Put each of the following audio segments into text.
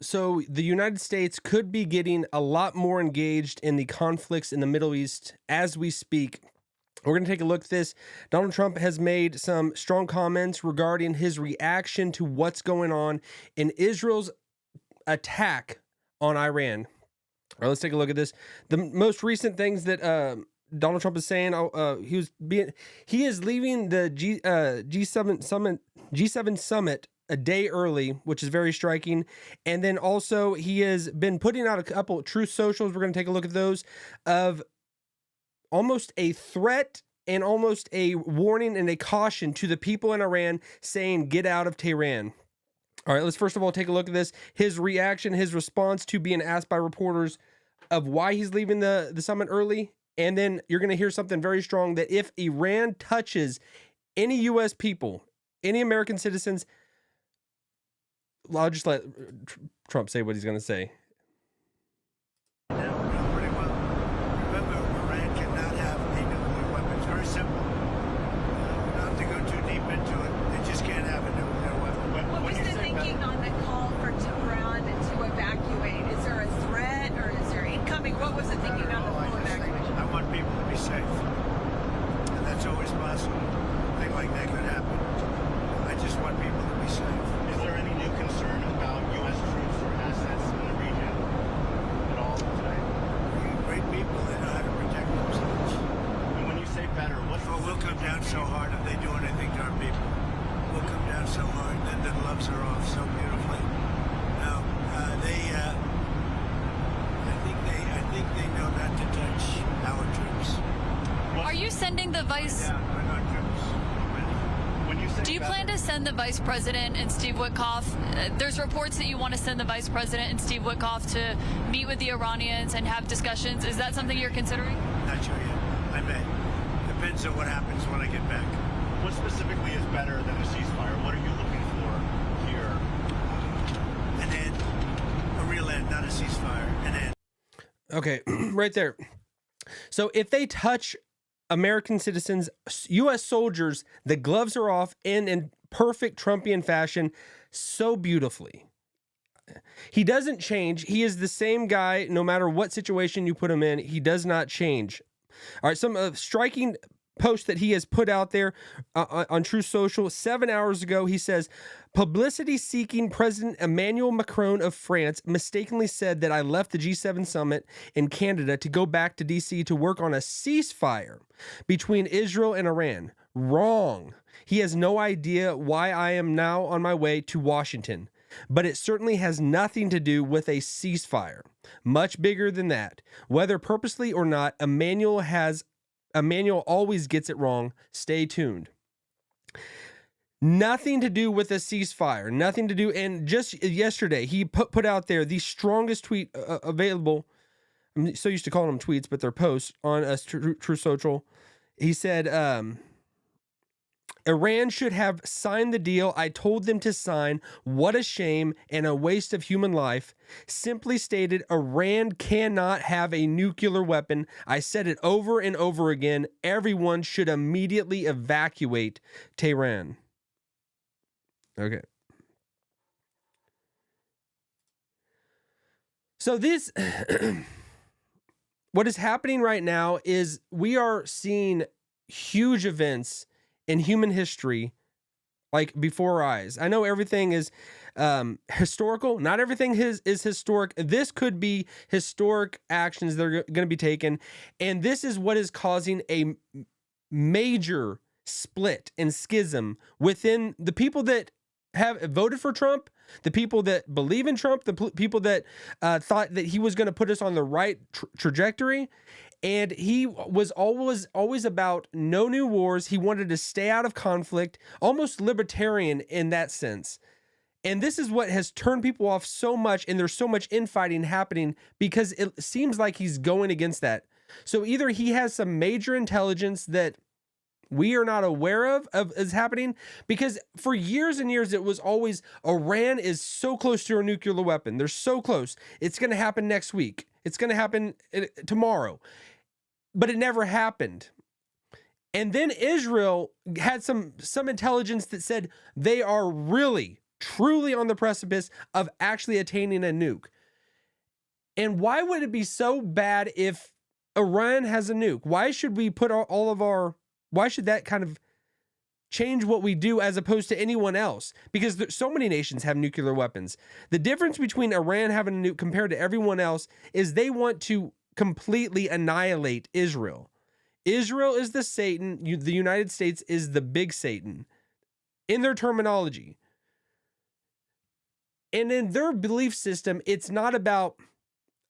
So the United States could be getting a lot more engaged in the conflicts in the Middle East as we speak. We're going to take a look at this. Donald Trump has made some strong comments regarding his reaction to what's going on in Israel's attack on Iran. All right, let's take a look at this. The most recent things that Donald Trump is saying, he is leaving the G7 summit a day early, which is very striking. And then also he has been putting out a couple Truth Socials. We're going to take a look at those of almost a threat and almost a warning and a caution to the people in Iran saying, get out of Tehran. All right, let's first of all take a look at this. His reaction, his response to being asked by reporters of why he's leaving the summit early. And then you're going to hear something very strong that if Iran touches any U.S. people, any American citizens, I'll just let Trump say what he's going to say. Do you plan to send the Vice President and Steve Witkoff? There's reports that you want to send the Vice President and Steve Witkoff to meet with the Iranians and have discussions. Is that something you're considering? Not sure yet. I may. Depends on what happens when I get back. What specifically is better than a ceasefire? What are you looking for here? An end. A real end, not a ceasefire. An end. Okay, right there. So if they touch American citizens, U.S. soldiers, the gloves are off in perfect Trumpian fashion, so beautifully. He doesn't change. He is the same guy no matter what situation you put him in. He does not change. All right, some striking post that he has put out there on Truth Social 7 hours ago. He says, publicity-seeking President Emmanuel Macron of France mistakenly said that I left the G7 summit in Canada to go back to D.C. to work on a ceasefire between Israel and Iran. Wrong. He has no idea why I am now on my way to Washington. But it certainly has nothing to do with a ceasefire. Much bigger than that. Whether purposely or not, Emmanuel always gets it wrong. Stay tuned. Nothing to do with a ceasefire. Nothing to do. And just yesterday, he put out there the strongest tweet available. I'm so used to calling them tweets, but they're posts on True Social. He said, Iran should have signed the deal I told them to sign. What a shame and a waste of human life. Simply stated, Iran cannot have a nuclear weapon. I said it over and over again. Everyone should immediately evacuate Tehran. Okay. So this, what is happening right now is we are seeing huge events in human history, like before our eyes. I know everything is historical. Not everything is historic. This could be historic actions that are going to be taken. And this is what is causing a major split and schism within the people that have voted for Trump, the people that believe in Trump, the people that thought that he was going to put us on the right trajectory. And he was always about no new wars. He wanted to stay out of conflict, almost libertarian in that sense. And this is what has turned people off so much, and there's so much infighting happening because it seems like he's going against that. So either he has some major intelligence that we are not aware of is happening, because for years and years it was always Iran is so close to a nuclear weapon. They're so close. It's going to happen next week. It's going to happen tomorrow. But it never happened. And then Israel had some intelligence that said they are really truly on the precipice of actually attaining a nuke. And why would it be so bad if Iran has a nuke? Why should we put why should that kind of change what we do as opposed to anyone else? Because so many nations have nuclear weapons. The difference between Iran having a nuke compared to everyone else is they want to completely annihilate Israel. Israel is the Satan. The United States is the big Satan in their terminology. And in their belief system, it's not about,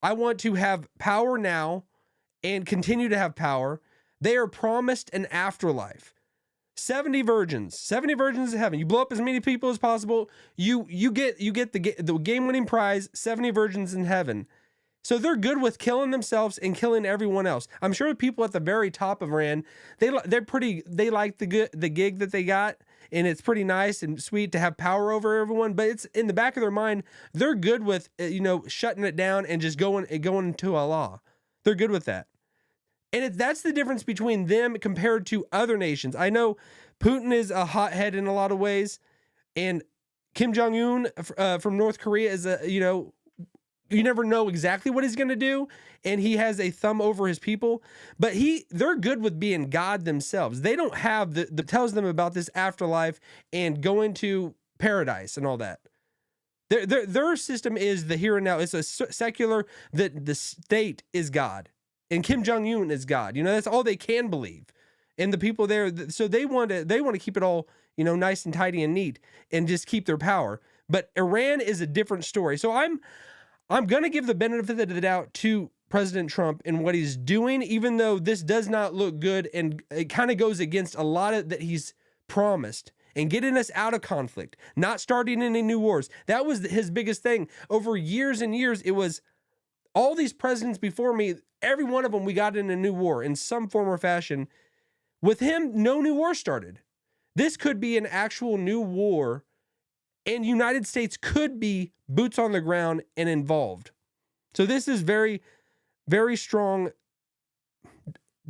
I want to have power now and continue to have power. They are promised an afterlife. 70 virgins in heaven. You blow up as many people as possible. You get the game-winning prize, 70 virgins in heaven. So they're good with killing themselves and killing everyone else. I'm sure the people at the very top of Iran, they like the gig that they got, and it's pretty nice and sweet to have power over everyone. But it's in the back of their mind, they're good with shutting it down and just going to Allah. They're good with that. And that's the difference between them compared to other nations. I know Putin is a hothead in a lot of ways, and Kim Jong-un from North Korea is you never know exactly what he's going to do, and he has a thumb over his people, but they're good with being God themselves. They don't have the tells them about this afterlife and going to paradise and all that. Their system is the here and now. It's a secular, the state is God, and Kim Jong-un is God. That's all they can believe. And the people there, so they want to keep it all, nice and tidy and neat and just keep their power. But Iran is a different story. So I'm going to give the benefit of the doubt to President Trump and what he's doing, even though this does not look good and it kind of goes against a lot of that he's promised, and getting us out of conflict, not starting any new wars. That was his biggest thing. Over years and years, it was all these presidents before me, every one of them, we got in a new war in some form or fashion. With him, no new war started. This could be an actual new war, and United States could be boots on the ground and involved. So this is very, very strong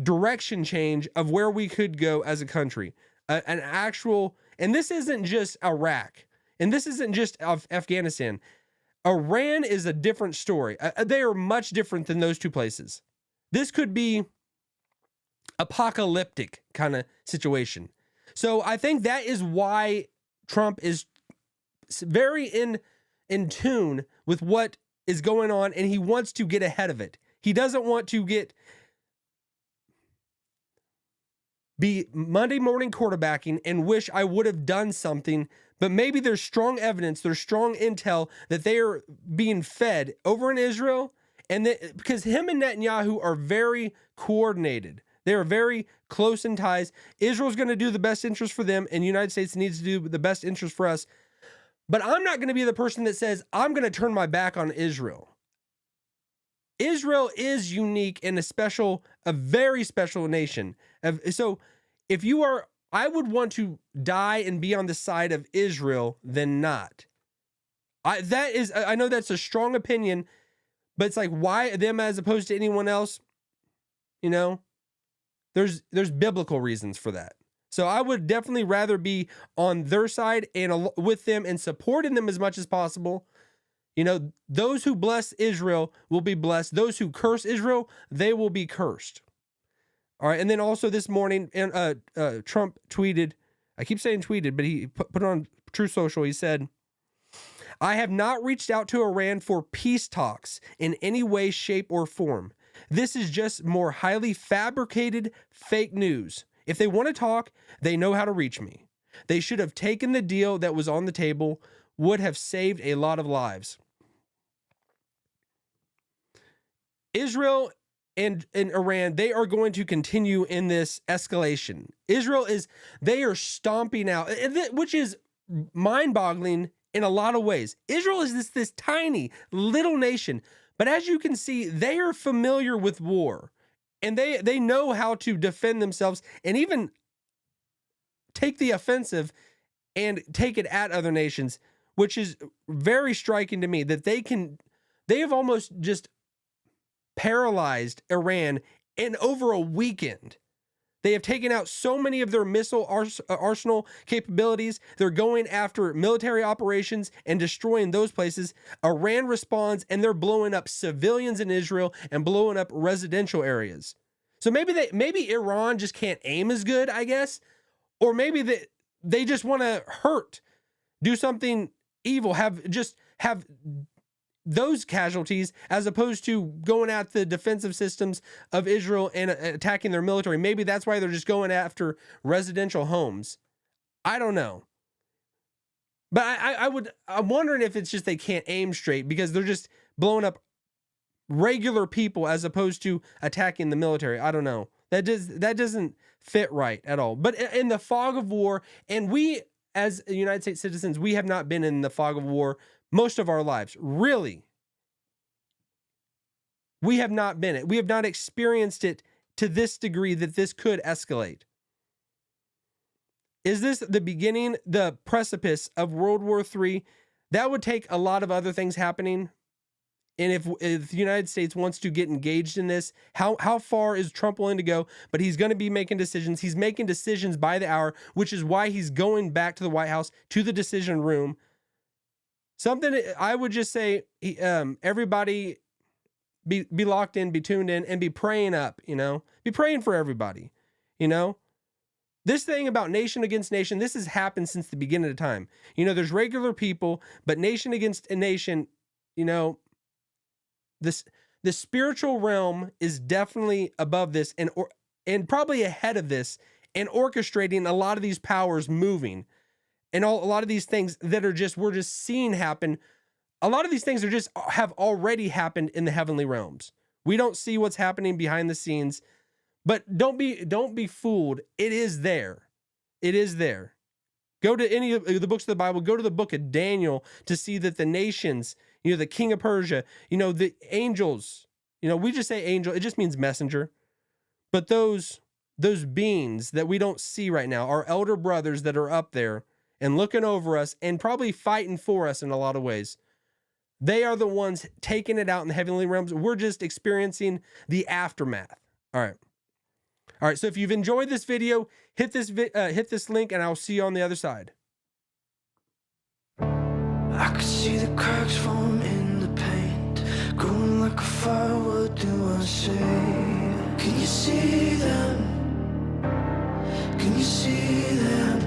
direction change of where we could go as a country. An actual, and this isn't just Iraq, and this isn't just Afghanistan. Iran is a different story. They are much different than those two places. This could be apocalyptic kind of situation. So I think that is why Trump is very in tune with what is going on, and he wants to get ahead of it. He doesn't want to be Monday morning quarterbacking and wish I would have done something, but maybe there's strong evidence, there's strong intel that they are being fed over in Israel, and that because him and Netanyahu are very coordinated. They are very close in ties. Israel's going to do the best interest for them, and the United States needs to do the best interest for us. But I'm not going to be the person that says, I'm going to turn my back on Israel. Israel is unique and a very special nation. So if you are, I would want to die and be on the side of Israel than not. I know that's a strong opinion, but it's like, why them as opposed to anyone else? There's biblical reasons for that. So I would definitely rather be on their side and with them and supporting them as much as possible. Those who bless Israel will be blessed. Those who curse Israel, they will be cursed. All right. And then also this morning, Trump tweeted, I keep saying tweeted, but he put on True Social. He said, I have not reached out to Iran for peace talks in any way, shape, or form. This is just more highly fabricated fake news. If they want to talk, they know how to reach me. They should have taken the deal that was on the table, would have saved a lot of lives. Israel and Iran, they are going to continue in this escalation. They are stomping out, which is mind-boggling in a lot of ways. Israel is this tiny little nation, but as you can see, they are familiar with war. And they know how to defend themselves and even take the offensive and take it at other nations, which is very striking to me that they have almost just paralyzed Iran in over a weekend. They have taken out so many of their missile arsenal capabilities. They're going after military operations and destroying those places. Iran responds, and they're blowing up civilians in Israel and blowing up residential areas. So maybe Iran just can't aim as good, I guess, or maybe they just want to hurt, do something evil, have those casualties, as opposed to going at the defensive systems of Israel and attacking their military. Maybe that's why they're just going after residential homes. I don't know. But I'm wondering if it's just they can't aim straight because they're just blowing up regular people as opposed to attacking the military. I don't know. That doesn't fit right at all. But in the fog of war, and we as United States citizens, we have not been in the fog of war most of our lives. Really. We have not been it. We have not experienced it to this degree that this could escalate. Is this the beginning, the precipice of World War III? That would take a lot of other things happening. And if the United States wants to get engaged in this, how far is Trump willing to go? But he's going to be making decisions. He's making decisions by the hour, which is why he's going back to the White House, to the decision room. Something I would just say, everybody be locked in, be tuned in, and be praying up, be praying for everybody, This thing about nation against nation, this has happened since the beginning of time. There's regular people, but nation against a nation, the spiritual realm is definitely above this and probably ahead of this and orchestrating a lot of these powers moving. And a lot of these things that we're just seeing happen. A lot of these things have already happened in the heavenly realms. We don't see what's happening behind the scenes, but don't be fooled. It is there. It is there. Go to any of the books of the Bible. Go to the book of Daniel to see that the nations, the king of Persia, the angels, we just say angel. It just means messenger. But those beings that we don't see right now, our elder brothers that are up there and looking over us and probably fighting for us in a lot of ways. They are the ones taking it out in the heavenly realms. We're just experiencing the aftermath. All right. So if you've enjoyed this video, hit this link and I'll see you on the other side. I could see the cracks form in the paint, growing like a fire. What do I say? Can you see them? Can you see them?